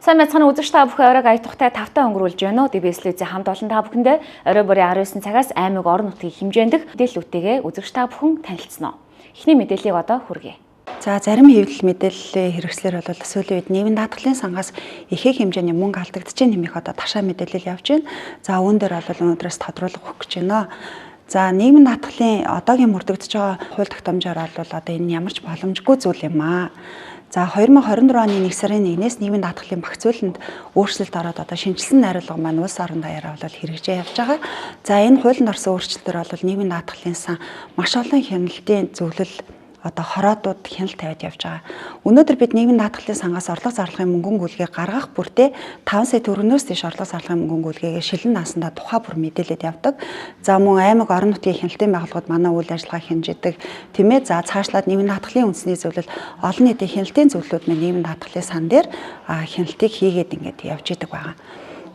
Сайн мэцхан үзэгч та бүхэн оройг аятухтай тавтаа өнгөрүүлж байна уу? DBS-ийн хамт олон та бүхэндээ орой бүрийн 19 цагаас аймаг орон нутгийн хэмжээндх мэдээллүүдтэйгээ үзэгч та бүхэн танилцсан уу? Эхний мэдээллийг одоо хүргэе. За зарим хэвлэл мэдээллийн хэрэгслэр бол сүүлийн үед нийгмийн даатгалын сангаас ихэнх хэмжээний мөнгө алдагдаж нэмэх одоо ташаа мэдээлэл явж байна. За үүн дээр бол өнөөдрөөс тодруулах өгч байна. За нийгмийн даатгалын одоогийн мөрдөгдөж байгаа хууль тогтоомжоор бол одоо энэ ямар ч боломжгүй зүйл юм аа. За 2024 оны 1 сарын 1-ээс нийгмийн даатгалын багц зүйлэнд өөрчлөлт ороод одоо шинжилсэн найруулга маань улс орон даяараа бол хэрэгжиж явж байгаа. За энэ хуулинд орсон өөрчлөлтөөр бол нийгмийн даатгалын сан маш олон хяналтын зөвлөл одоо хороодууд хяналт тавиад явж байгаа. Өнөөдөр бид нийгмийн даатгалын сангаас орлого зарлагын мөнгөн гүйлгээ гаргах бүртээ 5 сая төгрөгнөөс дээш орлого зарлагын мөнгөн гүйлгээгээ шилэн наасандаа тухай бүр мэдээлэлд явдаг. За мөн аймаг орон нутгийн хяналтын байгууллагууд манай үйл ажиллагаа хэмжээдэг. Тиймээ за цаашлаад нийгмийн даатгалын үндэсний зөвлөл олон нийтийн хяналтын зөвлөлүүд мэн нийгмийн даатгалын сан дээр хяналтыг хийгээд ингээд явж идэг байгаа.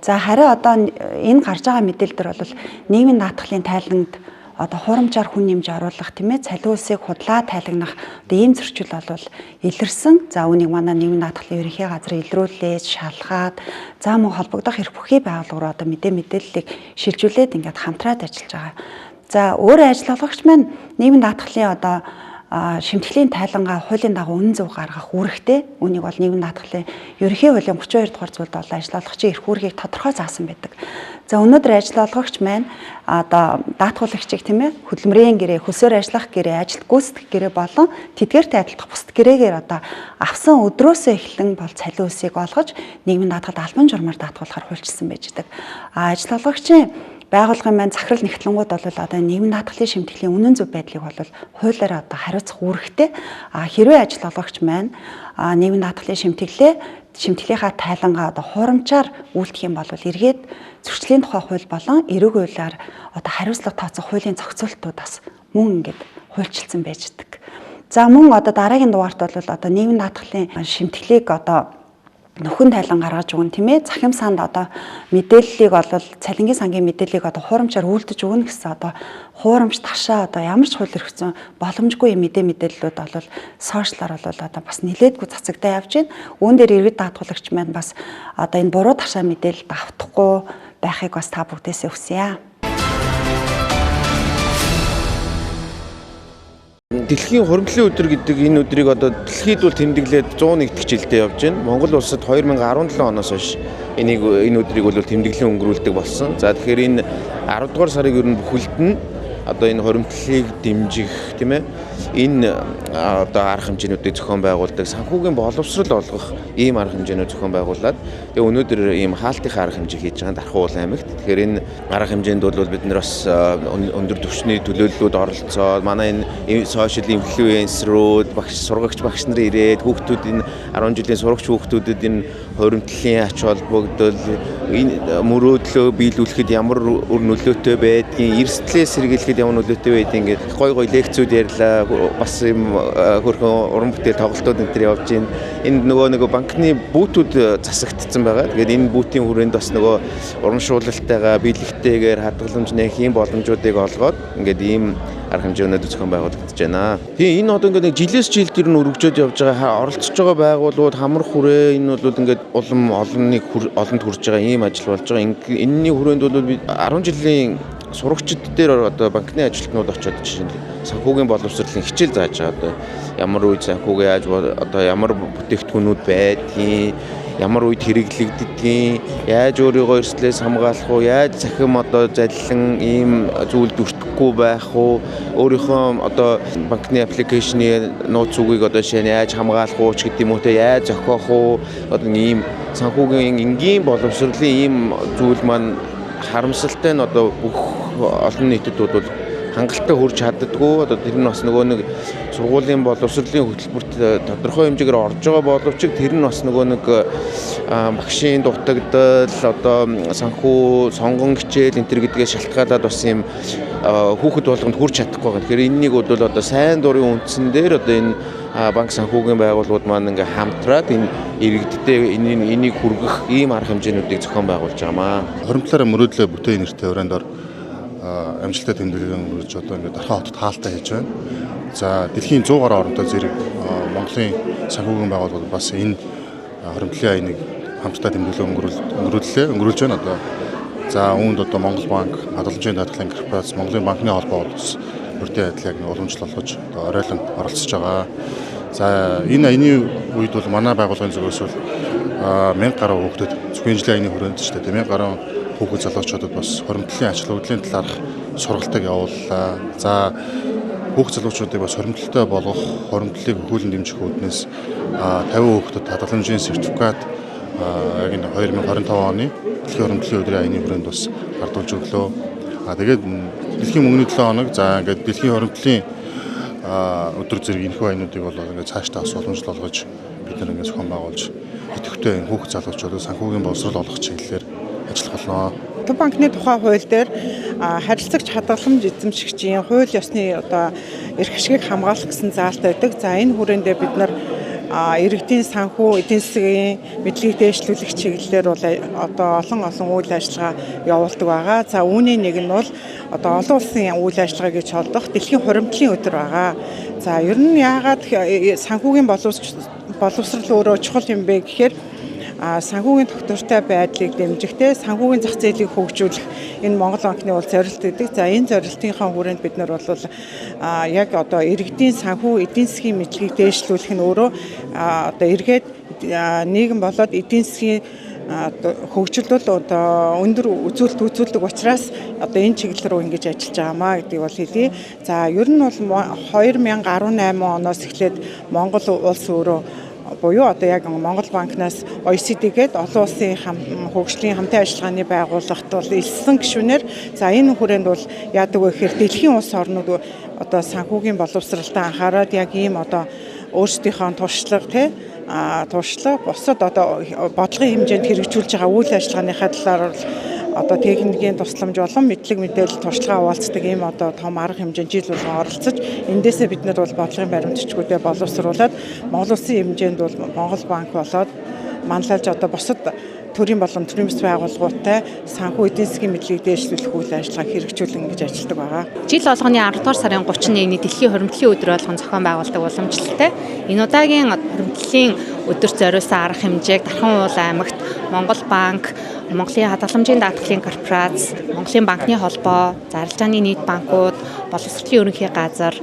За харин одоо энэ гарч байгаа мэдээлэлдэр бол нийгмийн даатгалын тайланд одоо хурамчаар хүн нэмж оруулах тийм ээ цалин улсыг худлаа тайлагнах одоо ийм зөрчил бол илэрсэн. За үүнийг манай нийгмийн даатгалын ерөнхий газар илрүүлээд шалгаад за мөн холбогдох эрх бүхий байгууллага одоо мэдээллийг шилжүүлээд ингээд хамтраад ажиллаж байгаа. За өөр ажил олгогч маань нийгмийн даатгалын одоо шимтгэлийн тайлангаа хуулийн дагуу үнэн зөв гаргах үүрэгтэй. Үүнийг бол нийгмийн даатгалын ерөнхий хуулийн 32 дугаар зүйлд бол ажил олгогчийн эрх үүргийг тодорхой заасан байдаг. За өнөөдөр ажил олгогч маань одоо даатгуулагчийг тийм ээ хөдөлмөрийн гэрээ, хөлсөөр ажиллах гэрээ, ажилд гүйцэтгэх гэрээ болон тэдгээртэй адилдах бусад гэрээгээр одоо авсан өдрөөсөө эхлэн бол цалин үлсийг олгож нийгмийн даатгалд албан журмаар даатгуулахар хуульчилсан байж байгаа. Ажил олгогчийн байгууллагын маань захирал нэгтлэнгүүд бол одоо нийгмийн даатгалын шимтгэлийн үнэн зөв байдлыг бол хуулиараа одоо хариуцах үүрэгтэй. Хэрвээ ажил олгогч маань нийгмийн даатгалын шимтгэлийнхаа тайлангаа одоо хурамчаар үйлдэх юм бол эргээд зөрчлийн тухай хууль болон эрэг хуулиар одоо хариуцлага тооцох хуулийн зохицуултуудаас мөн ингээд хуульчилсан байж байгаа. За мөн одоо дараагийн дугаарт бол одоо нийгмийн даатгалын шимтгэлийг одоо нөхөн тайлан гаргаж өгнө тийм ээ захим санд одоо мэдээллийг бол цалингийн сангийн мэдээллийг одоо хуурамчаар үйлдэж өгнө гэсэн одоо хуурамч ташаа одоо ямар ч хууль эрхцэн боломжгүй мэдээллүүд бол сошиалар бол одоо бас нилээдгүй цацагдаа явж байна. Үүн дээр иргэд даатгуулагч маань бас одоо энэ буруу ташаа мэдээлэлд автахгүй байхыг бас та бүгдээсээ хүсье. Дэлхийн хуримтлалын өдөр гэдэг энэ өдрийг одоо дэлхийд бол тэмдэглээд 101 дэх жилдээ явж байна. Монгол улсад 2017 оноос хойш энэ өдрийг бол тэмдэглэн өнгөрүүлдэг болсон. За тэгэхээр энэ 10 дугаар сарыг ер нь бүхэлд нь одоо энэ хуримтлалыг дэмжих тийм ээ энэ одоо арга хэмжээнүүдийг зохион байгуулдаг санхүүгийн боловсрол олгох ийм арга хэмжээнүүд зохион байгуулад тэгээ өнөөдөр ийм хаалтын арга хэмжээ хийж байгаа Дархан уулын аймагт. Тэгэхээр энэ арга хэмжээнд бол бид нар бас өндөр түвшний төлөөллүүд оролцоод манай энэ сошиал инфлюенсерүүд сургагч багш нар ирээд хүүхдүүд энэ 10 жилийн сурагч хүүхдүүдэд энэ хуримтлалын ач холбогдол энэ мөрөөдлөө биелүүлэхэд ямар үр нөлөөтэй байдгийг эрсдлээс сэргийлэхэд ямар нөлөөтэй байдгийг ингээд гой лекцүүд ярьлаа. Бас юм хөрхөн уран бүтээл тоглолтууд энэ төр явж байна. Энд нөгөө банкны бүүтүүд засагдсан байгаа. Тэгээд энэ бүүтийн хүрээнд бас нөгөө урамшуулалтайгаа биелэгтэйгээр хадгаламж нэх ийм боломжуудыг олгоод ингээд ийм арга хэмжээнүүд зохион байгуулагдаж байна. Тийм энэ одоо ингээд жилээс жилд ер нь өргөжөөд явж байгаа оролцож байгаа байгууллагууд хамар хүрээ энэ бол ингээд олонний олонд хүрж байгаа ийм ажил болж байгаа. Энэний хүрээнд бол би 10 жилийн сурагчид дээр одоо банкны ажилтнууд очиод жишээ нь санхүүгийн боловсролын хичээл зааж байгаа. Одоо ямар үед санхүүгээ яаж одоо ямар бүтээгдэхүүнүүд байдгийг, ямар үед хэрэглэгддгийг, яаж өөрийгөө эрсдлээс хамгаалах уу, яаж захим одоо заллин ийм зүйлд өртөхгүй байх уу, өөрийнхөө одоо банкны аппликейшны нууц үгийг одоо шинэ яаж хамгаалах уу ч гэдэг юм уу те яаж зохиох уу одоо ийм санхүүгийн энгийн боловсролын ийм зүйл маань харамсалтай нь одоо бүх олон нийтэд бол хангалттай хүрч чаддаггүй. Одоо тэр нь бас нөгөө нэг сургуулийн боловсролын хөтөлбөрт тодорхой хэмжээгээр орж байгаа боловч тэр нь бас нөгөө нэг багшийн дутагдал одоо санхүү сонгон хичээл энэ төр гэдгээс шалтгаалаад бас юм хүүхэд болгонд хүрч чадахгүй байгаа. Тэгэхээр энэнийг бол одоо сайн дурын үндсэн дээр одоо энэ банк санхүүгийн байгууллагууд маань ингээ хамтраад энэ иргэдтэй энийг хүргэх ийм арга хэмжээнүүдийг зохион байгуулж байгаамаа. Хуримтлаараа мөрөөдлөө бүтээн нэртэй өрөөндор амжилттай тэмдэглэн үрж одоо ингээд Дархан хотод хаалтаа хийж байна. За дэлхийн 100 гаруй орнтой зэрэг Монголын санхүүгийн байгууллагууд бас энэ хуримтлалын аяныг хамтдаа тэмдэглэл өнгөрүүлж байна одоо. За үүнд одоо Монгол банк, хадгаламжийн даатгалын корпорац, Монголын банкны холбоо улс бүртээ адил яг уламжлал болгож одоо оройлон оролцож байгаа. За энэ үед бол манай байгууллагын зүгээс бол 1000 гаруй хүүхдэд зөвхөн жилийн аяны хүрээнд ч гэдэг 1000 гаруй хүүхэд залуучуудад бас хоримтлын ач холбогдлын талаарх сургалтыг явууллаа. За хүүхд залуучуудыг бас хоримтлалтай болгох, хоримтлалыг хөлн дэмжих үүднээс 50 хүүхдэд хадгаламжийн сертификат яг энэ 2025 оны дэлхийн хоримтлалын өдрийн аяны хүрээнд бас гардуулж өглөө. Тэгээд дэлхийн мөнгөний 7 хоног за ингээд дэлхийн хоримтлалын өдөр зэрэг энэхүү аянуудыг бол ингээд цаашдаа бас уламжлал болгож бид нар ингээд зохион байгуулж идэвхтэй хүүхд залуучуудад санхүүгийн боловсрол олгох чиглэлээр ажиллах болно. Төв банкны тухай хууль дээр харилцагч хадгаламж эзэмшигчийн хууль ёсны одоо эрх ашигыг хамгаалах гэсэн заалт байдаг. За энэ хүрээндээ бид нар иргэдийн санхүү эдийн засгийн мэдлэгийг дээшлүүлэх чиглэлээр бол одоо олон үйл ажиллагаа явуулдаг байгаа. За үүний нэг нь бол одоо олон улсын үйл ажиллагаа гэж холдох дэлхийн хоримтлалын өдөр байгаа. За ер нь яагаад санхүүгийн боловсрол өөрөө чухал юм бэ гэхээр санхүүгийн тогтвортой байдлыг дэмжихтэй санхүүгийн зах зээлийг хөгжүүлэх энэ Монгол банкны бол зорилт гэдэг. За энэ зорилтынхаа хүрээнд бид нар бол яг одоо иргэдийн санхүү эдийн засгийн мэдлэгийг дээшлүүлэх нь өөрөө одоо эргээд нийгэм болоод эдийн засгийн хөгжил бол одоо өндөр үзүүлэлт үзүүлдэг учраас одоо энэ чиглэл рүү ингэж ажиллаж байгаамаа гэдгийг бол хэлье. За ер нь бол 2018 оноос эхлээд Монгол улс өөрөө буюу одоо яг Монгол банкнаас OECD гээд олон улсын хөгжлийн хамтын ажиллагааны байгууллагт бол элсэн гишүүнээр за энэ хүрээнд бол яадаг вэ гэхээр дэлхийн улс орнууд одоо санхүүгийн боловсролтой анхаарал яг ийм одоо өөрсдийнхөө туршлага бусад одоо бодлогын хэмжээнд хэрэгжүүлж байгаа үйл ажиллагааныхаа талаар одоо техникийн тусламж болон мэдлэг мэдээлэл туршлагаа хуваалцдаг ийм одоо том арга хэмжээнд жил болгон оролцож эндээсээ бид нар бол бодлогын баримтчгүүдэд боловсруулад Монгол улсын хэмжээнд бол Монгол банк болоод манлайлж одоо бусад төрийн болон төрийн бас байгууллагуудтай санхүү эдийн засгийн мэдлэгийг дээшлүүлэх үйл ажиллагааг хэрэгжүүлэн гэж ажилладаг байгаа. Жил болгоны 10 дугаар сарын 31-ний дэлхийн хоримтлалын өдөр болгон зохион байгуулдаг уламжлалтай. Энэ удаагийн хоримтлалын өдөрт зориулсан арга хэмжээг Дархан уул аймагт Монгол банк, Монголын хадгаламжийн даатгалын корпорац, Монголын банкны холбоо, зарилжааны нийт банкуд, боловсролын ерөнхий газар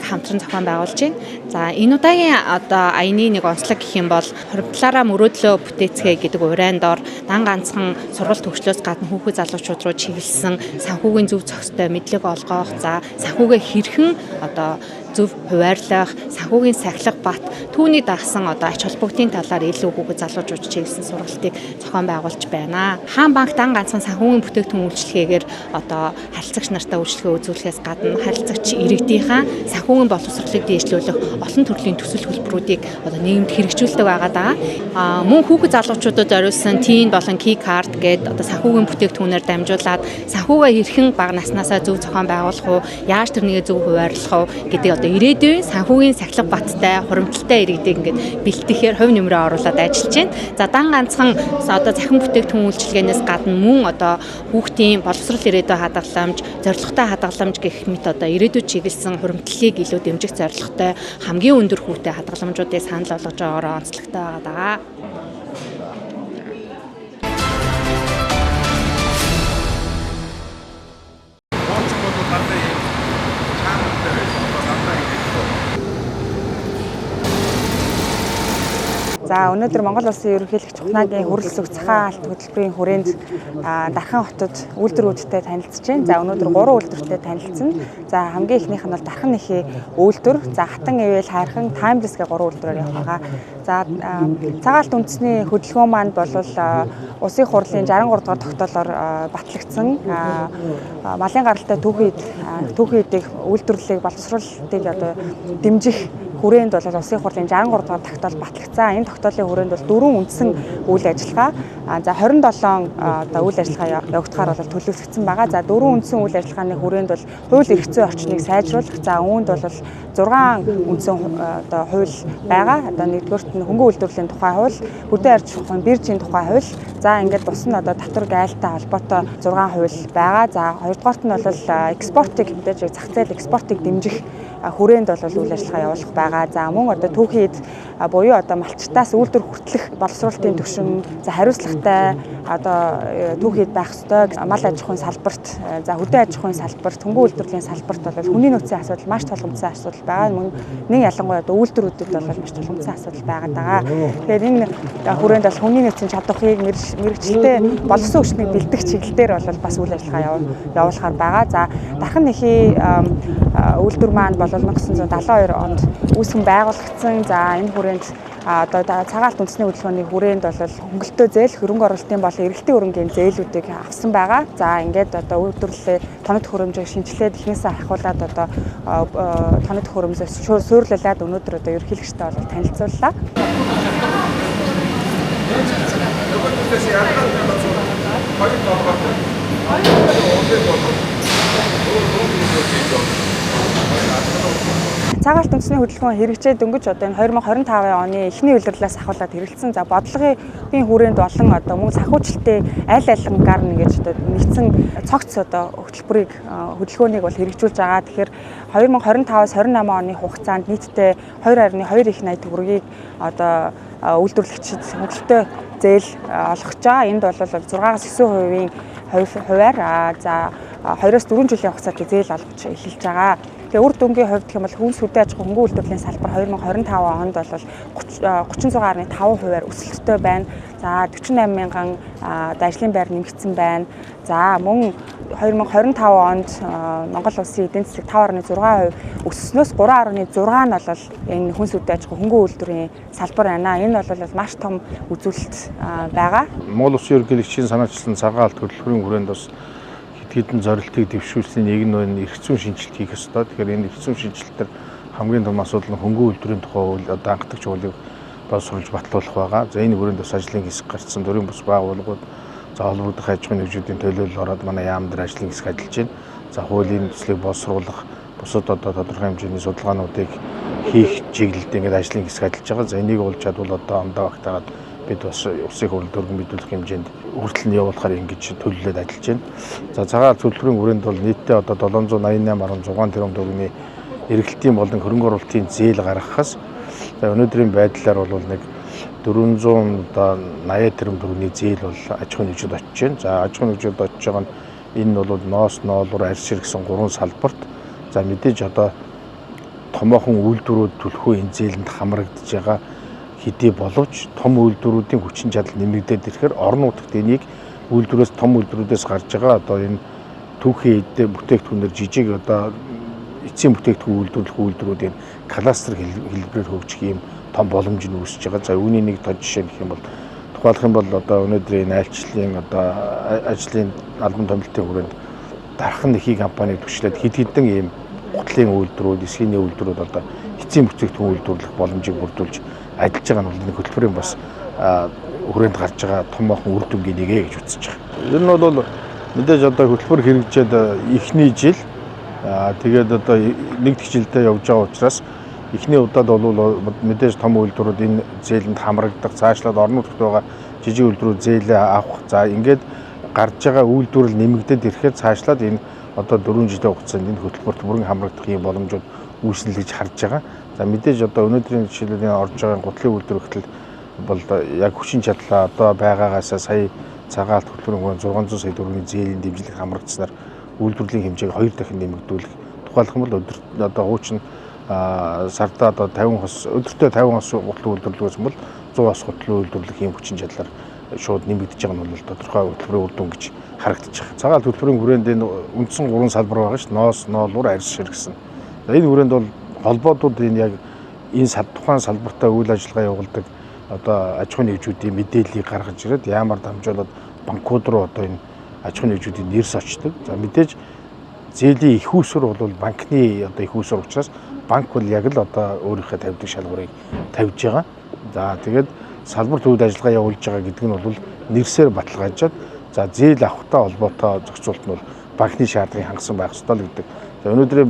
хамтран зохион байгуулж байна. За энэ удаагийн одоо аяны нэг онцлог гэх юм бол хоримтлаараа мөрөөдлөө бүтээцгээ гэдэг урайнд ор дан ганцхан сургалт төгслөөс гадна хүүхэд залуучууд руу чиглэсэн санхүүгийн зөв зохистой мэдлэг олгох, за санхүүгээ хэрхэн одоо зөв хуваарлах, санхүүгийн сахилга бат түүний дагсан одоо ач холбогдолтын талаар илүү хүүхэд залуучууд чиглэсэн сургалтыг зохион байгуулж байна. Хаан банк дан ганцхан санхүүгийн бүтээгдэхүүн үйлчлэгээр одоо харилцагч нартай үйлчлэгээ үзүүлэхээс гадна харилцагч иргэдийнхаа санхүүгийн боловсролыг дээшлүүлэх олон төрлийн төсөл хөлбөрүүдийг одоо нийгэмд хэрэгжүүлдэг байгаа. Мөн хүүхэд залуучуудад зориулсан TIN болон Key Card гэдэг одоо санхүүгийн бүтээгдэхүүнээр дамжуулаад санхүүгээ хэрхэн бага наснаасаа зөв зохион байгуулах уу, яаж тэрнийг зөв хуваарлах уу гэдэг одоо ирээдүйн санхүүгийн сахилга баттай хуримтлалтай иргэдийг ингээд бэлтгэхээр хувь нэмрээ оруулаад ажиллаж байна. За дан ганцхан одоо захин бүтээгдэхүүн үйлчилгээнээс гадна мөн одоо хүүхдийн боловсрол ирээдүй хадгаламж, зорилготой хадгаламж гэх мэт одоо ирээдүйд чиглэсэн хуримтлалыг илүү дэмжих зорилготой хамгийн өндөр хүүтэй хадгаламжуудыг санал болгож байгаагаар онцлогтой байгаа. За өнөөдөр Монгол Улсын ерөнхийлөгч Ухнагийн хүрэл зүг цагаан алт хөтөлбөрийн хүрээнд Дархан хотод үйлдвэрүүдтэй танилцж байна. За өнөөдөр 3 үйлдвэртэй танилцсан. За хамгийн ихнийх нь бол Дархан нэхий үйлдвэр. За Хатан ивэл хайрхан Timeless гэх 3 үйлдвэрээр явах байгаа. За цагаан алт үндэсний хөдөлгөөн маань бол Улсын хурлын 63 дугаар тогтоолоор батлагдсан. Малын гаралтай түүхийдийг үйлдвэрлэлийг боловсруулалтыг одоо дэмжих хүрээнд бол Улсын хурлын 63 дугаар тогтоол батлагдсан. Энэ тогтоолын хүрээнд бол 4 үндсэн үйл ажиллагаа, за 27 одоо үйл ажиллагаа явагдахаар бол төлөвлөгдсөн байгаа. За 4 үндсэн үйл ажиллагааны хүрээнд бол хууль эрх зүйн орчныг сайжруулах, за үүнд бол 6 үндсэн одоо хууль байгаа. Одоо нэгдүгээрт нь хөнгөн үйлдвэрлэлийн тухай хууль, хөдөө аж ахуйн биржийн тухай хууль, за ингээд бус нь одоо татвар гайлтай холбоотой 6 хууль байгаа. За хоёрдугаарт нь бол экспортыг мэдээж зах зээл экспортыг дэмжих хүрээнд бол үйл ажиллагаа явуулах байгаа. За мөн одоо түүхийд буюу одоо малчтаас үйлдвэр хүртэлх боловсруулалтын түвшин, за хариуцлагатай одоо түүхийд байх ёстой мал аж ахуйн салбарт, за хөдөө аж ахуйн салбарт, хөнгөн үйлдвэрлэлийн салбарт бол хүний нөөцийн асуудал маш тулгымдсан асуудал байгаа. Мөн нэг ялангуяа одоо үйлдвэрүүдэд бол маш тулгымдсан асуудал байгаа. Тэгэхээр энэ хүрээнд бол хүний нөөцийн чадварыг мэрэгчлээ боловсон хүчнийг бэлдэх чиглэлээр бол бас үйл ажиллагаа явуулахаар байгаа. За дархан нэхий үйлдвэр маань бол 1972 онд үүсгэн байгуулагдсан. За энэ хүрээнд одоо цагаалт үндэсний хөдөлгөөний хүрээнд бол хөнгөлөлтөө зээл, хөрөнгө оруулалтын болон эргэлтийн хөрөнгөний зээлүүдийг авсан байгаа. За ингээд одоо үйлдвэрлэлийн тоног төхөөрөмжийг шинжилээд эхнээсээ ахиулаад одоо тоног төхөөрөмжөөс суйрлуулад өнөөдөр одоо ерөнхийлөгчтэй бол танилцууллаа. Цагаалт үндэсний хөдөлгөөн хэрэгжээд дөнгөж одоо энэ 2025 оны эхний улирлаас ахуулаад хэрэгэлсэн. За бодлогын хүрээнд болон одоо мөн санхүүжилтийн аль алингаар нэгэж одоо нэгдсэн цогц одоо хөтөлбөрийг хөдөлгөөнийг бол хэрэгжүүлж байгаа. Тэгэхээр 2025-аас 28 оны хугацаанд нийтдээ 2.2 их 80 төгрөгийг одоо үйлдвэрлэгчид хөнгөлөлтөө зээл олгож байгаа. Энд бол 6-аас 9% хувиар за 2-4 жилийн хугацаанд зээл олгож эхэлж байгаа. Тэгээ үр дүнгийн хувьд гэх юм бол хүнс хөдөө аж ахуйн хөнгөн үйлдвэрлэлийн салбар 2025 онд бол 36.5%-аар өсөлттэй байна. За 48 мянган ажлын байр нэмэгдсэн байна. За мөн 2025 онд Монгол улсын эдийн засаг 5.6% өссөнөөс 3.6 нь бол энэ хүнс хөдөө аж ахуйн хөнгөн үйлдвэрийн салбар байна. Энэ бол маш том үзүүлэлт байгаа. Монгол улсын ерөнхийлөгчийн санаачилсан цагаалт хөтөлбөрийн хүрээнд бас хэдэн зорилтыг дэвшүүлсэн нэг нь эрх зүйн шинжилт хийх ёстой. Тэгэхээр энэ эрх зүйн шинжилтээр хамгийн том асуудал нь хөнгөн үйлдвэрийн тухай одоо анхдагч хуулийг боловсруулж батлуулах байгаа. За энэ хүрээнд бас ажлын хэсэг гарцсан төрийн бус байгууллагууд за холбогдох аж ахуйн нэгжүүдийн төлөөлөл ороод манай яам дээр ажлын хэсэг ажиллаж байна. За хуулийн төслийг боловсруулах бусад одоо тодорхой хэмжээний судалгаануудыг хийх чиглэлд ингээд ажлын хэсэг ажиллаж байгаа. За энийг болж чадвал одоо ондоо багтаагаад бид бас улсын хурлд өргөн мэдүүлэх хэмжээнд хүртэл нь явуулахаар ингэж төлөвлөд ажиллаж байна. За цагаалт хөтөлбөрийн хүрээнд бол нийтдээ одоо 788.6 тэрбум төгрөгийн эргэлтийн болон хөрөнгө оруулалтын зээл гаргахаас өнөөдрийн байдлаар бол нэг 480 тэрбум төгрөгийн зээл бол аж ахуйн нэгжид очиж байна. За аж ахуйн нэгжид очиж байгаа нь энэ бол ноос, ноолуур, арьс шир гэсэн 3 салбарт. За мэдээж одоо томоохон үйлдвэрүүд төлхөө энэ зээлэнд хамрагдж байгаа хэдий боловч том үйлдвэрүүдийн хүчин чадал нэмэгдээд ирэхээр орон нутагт энийг үйлдвэрээс том үйлдвэрүүдээс гарч байгаа одоо энэ түүхийн эдээ бүтээгдэхүүнээр жижиг одоо эцсийн бүтээгдэхүүн үйлдвэрлэх үйлдвэрүүдийн кластер хэлбэрээр хөгжих юм том боломж нь үүсэж байгаа. За үүний нэг тод жишээ гэх юм бол тухайлах юм бол одоо өнөөдрийн айлчлалын одоо ажлын албан томилтын хүрээнд дархан нэхий компаниг түвшлээд хэд хэдэн ийм гутлын үйлдвэрүүд, эсхийн үйлдвэрүүд одоо эцсийн бүтээгдэхүүн үйлдвэрлэх боломжийг бүрдүүлж ажиллаж байгаа нь бол энэ хөтөлбөрийн бас хүрээнд гарч байгаа томоохон үр дүнгийн нэгэ гэж үзэж байгаа. Ер нь бол мэдээж одоо хөтөлбөр хэрэгжээд эхний жил тэгээд одоо нэг жилдээ явж байгаа учраас эхний удаад бол мэдээж том үйлдвэрүүд энэ зээлэнд хамрагдах, цаашлаад орон нутагт байгаа жижиг үйлдвэрүүд зээлээ авах. За ингээд гарч байгаа үйлдвэрлэл нэмэгдээд ирэхэд цаашлаад энэ одоо 4 жилийн хугацаанд энэ хөтөлбөрт бүрэн хамрагдах юм боломжууд үүснэ гэж харж байгаа. За мэдээж одоо өнөөдрийн жишээлбэл орж байгаа гутлын үйлдвэр хөтөл бол яг хүчин чадлаа одоо байгаагаас сая цагаалт хөтөлбөрийн 600 сая төгрөгийн зээлийн дэмжлэг хамрагдсанаар үйлдвэрлэлийн хэмжээг 2 дахин нэмэгдүүлэх. Тухайлх юм бол өдөрт одоо хуучин сартаа одоо 50 хос өдөртөө 50 хос гутлын үйлдвэрлэх юм бол 100 хос гутлын үйлдвэрлэх юм хүчин чадлаар шууд нэмэгдэж байгаа нь бол тодорхой хөтөлбөрийн үр дүн гэж харагдаж байна. Цагаалт хөтөлбөрийн хүрээнд энэ үндсэн 3 салбар байгаа ш. Ноос, ноолуур, арьс шир гэсэн. За энэ хүрээнд бол холбоодууд энэ яг энэ тухайн салбартаа үйл ажиллагаа явуулдаг одоо аж ахуйн нэгжүүдийн мэдээллийг гаргаж ирээд яамаар дамжуулаад банкуд руу одоо энэ аж ахуйн нэгжүүдийн нэрс очдог. За мэдээж зээлийн их үүсвэр бол банкны одоо их үүсвэр учраас банк бол яг л одоо өөрийнхөө тавьдаг шалгуурыг тавьж байгаа. За тэгээд салбарт үйл ажиллагаа явуулж байгаа гэдэг нь бол нэрсээр баталгаажаад за зээл авахтай холбоотой зохицуулт нь бол банкны шаардлагыг хангасан байх ёстой л гэдэг. За өнөөдрийн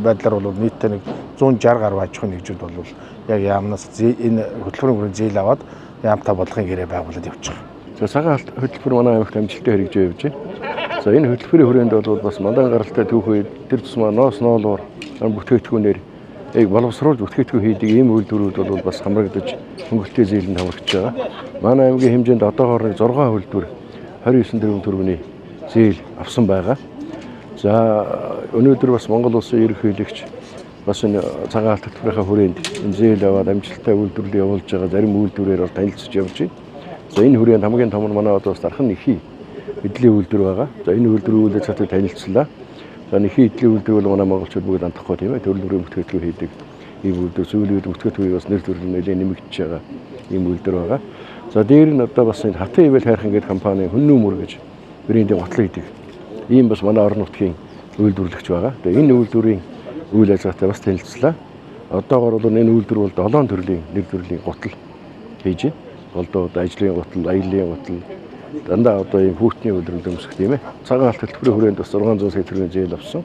байдлаар бол нийтдээ нэг 160 гаруй аж ахуйн нэгжүүд бол яг яамнаас энэ хөтөлбөрийн хүрээнд зээл аваад яамтай бодлогын гэрээ байгуулад явж байгаа. За цагаалт хөтөлбөр манай аймагт амжилттай хэрэгжиж явж байна. За энэ хөтөлбөрийн хүрээнд бол бас мандан гаралтай түүхий тэр тусмаа ноос ноолуур бүтээгдэхүүнээр боловсруулж бүтгээгдэхүүн хийдэг ийм үйлдвэрүүд бол бас хамрагдаж хөнгөлтэй зээлэнд хамрагдж байгаа. Манай аймгийн хэмжээнд одоогоор 6 үйлдвэр 29 тэрбум төгрөгийн зээл авсан байгаа. За өнөөдөр бас Монгол улсын ерөнхийлөгч бас энэ цагаан алт төлбөрийнхаа хүрээнд энэ зээл аваад амжилттай үйлдвэрлэл явуулж байгаа зарим үйлдвэрээр танилцж явж байна. За энэ хүрээнд хамгийн том нь манай одоо бас дархан нэхий эдлийн үйлдвэр байгаа. За энэ үйлдвэрийн үйл ажиллагаатай танилцлаа. За нэхий эдлийн үйлдвэр бол манай монголчууд бүгд андахгүй тийм ээ. Төрөлбөрийн бүтгээгдэхүүн хийдэг ийм үйлдвэр, сүүлийн үед бүтгээгдэхүүн бас нэр төрөл нэлээд нэмэгдэж байгаа ийм үйлдвэр байгаа. За дээр нь одоо бас энэ Хатан ивэл хайрхан гэдэг компани Хүннүү мөр гэж брендийн готлон хийдэг. Ийм бас манай орон нутгийн үйлдвэрлэгч байгаа. Тэгээ энэ үйлдвэрийн үйл ажиллагаатай бас танилцлаа. Одоогоор бол энэ үйлдвэр бол 7 төрлийн нэр төрлийн гутал хийж байна. Голдоо ажлын гутал, аяллаа гутал, дандаа одоо ийм хүүтний үйлдвэрлэл өмсөх тийм ээ. Цагаан алт төлбөрийн хүрээнд бас 600 сая төгрөгийн зээл авсан.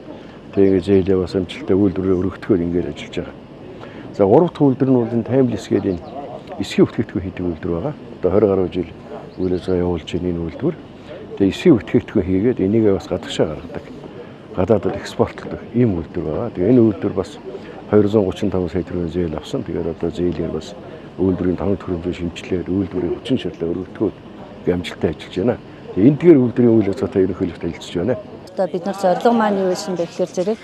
Тэгээ зээлээ бас амжилттай үйлдвэрээр өргөдөхөөр ингэж ажиллаж байгаа. За 3 дахь үйлдвэр нь бол энэ Timeless гэдэг энэ эсхий бүтгээгдэхүүн хийдэг үйлдвэр байгаа. Одоо 20 гаруй жил үйл ажиллагаа явуулж байна энэ үйлдвэр. Тэгээ эсхий бүтгээгдэхүүн хийгээд энийг бас гадагшаа гаргадаг. Гадаадд экспортлдог ийм үйлдвэр байгаа. Тэгээ энэ үйлдвэр бас 235 сая төгрөгийн зээл авсан. Тэгээд одоо зээлээр бас үйлдвэрийн 5 төгрөгийн шимжлээд үйлдвэрийн хүчин шаардлагыг өргөдөхөд амжилттай ажиллаж байна. Тэгээ эндгээр үйлдвэрийн үйл ажиллагаатай ерөнхийлөгч танилцж байна. Одоо бид нар зорилго маань юу байсан бэ гэхээр зэрэг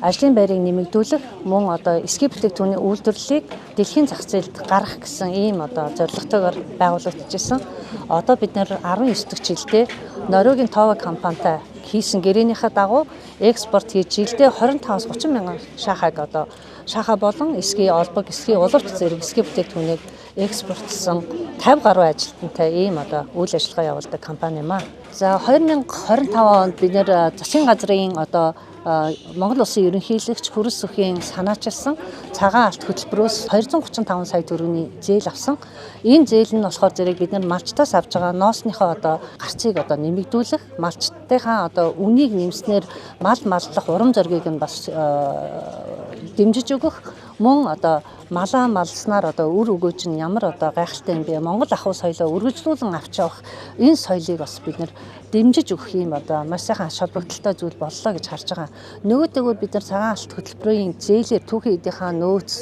ажлын байрыг нэмэгдүүлэх, мөн одоо эсхий бүтээгдэхүүний үйлдвэрлэлийг дэлхийн зах зээлд гаргах гэсэн ийм одоо зорилготойгоор байгуулагдчихсан. Одоо бид нар 19 дахь жилдээ Норвегийн Това компанитай хийсэн гэрээнийхээ дагуу экспорт хийж жилдээ 25-аас 30 мянган шахаг одоо шахаа болон эсхий олбог, эсхий уловч зэрэг эсхий бүтээгдэхүүнийг экспортлсон 50 гаруй ажилтнтай ийм одоо үйл ажиллагаа явуулдаг компани юм аа. За 2025 онд бид нэр засгийн газрын одоо Монгол улсын ерөнхийлөгч Хүрс Сүхийн санаачилсан цагаан алт хөтөлбөрөөс 235 сая төгрөгийн зээл авсан. Энэ зээл нь болохоор зэрэг бид нар малчтаас авж байгаа ноосныхоо одоо гарцыг одоо нэмэгдүүлэх, малчтынхаа одоо үнийг нэмснээр мал маллах урам зоригийг нь бас дэмжиж өгөх, мөн одоо малаа малснаар одоо үр өгөөж нь ямар одоо гайхалтай юм бэ? Монгол ахуй соёлоо үргэлжлүүлэн авч явах энэ соёлыг бас бид нар дэмжиж өгөх юм одоо маш сайхан ач холбогдолтой зүйл боллоо гэж харж байгаа. Нөгөөдөгөө бид нар цагаан алт хөтөлбөрийн зээлээр түүхийн эдийнхаа нөөц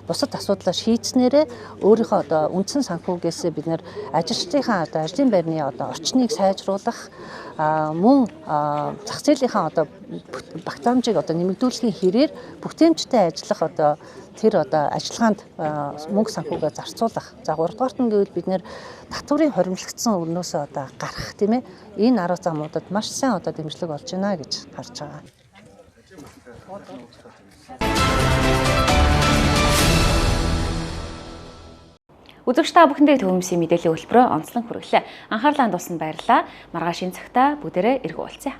бусад асуудлаа шийдснээрээ өөрийнхөө одоо үндсэн санхүүгээс бид нар ажилчдынхаа одоо ажлын байрны одоо орчныг сайжруулах, мөн зах зээлийнхаа одоо багтаамжийг одоо нэмэгдүүлэхийн хэрээр бүтээмжтэй ажиллах одоо тэр одоо ажиллагаанд мөнгө санхүүгээ зарцуулах. За 3 дугаарт нь гэвэл бид нэр татврын хоримжлогдсон өрнөөсөө одоо гарах тийм ээ. Энэ арга замуудад маш сайн одоо дэмжлэг болж байна гэж харж байгаа. Үзэгч та бүхэндээ төвөмсийн мэдээллийн хөтөлбөрөөр онцлон хүргэлээ. Анхаарлаа хандуулсанд баярлалаа. Маргааш энэ цагта бүгдээрээ эргүү уулзъя.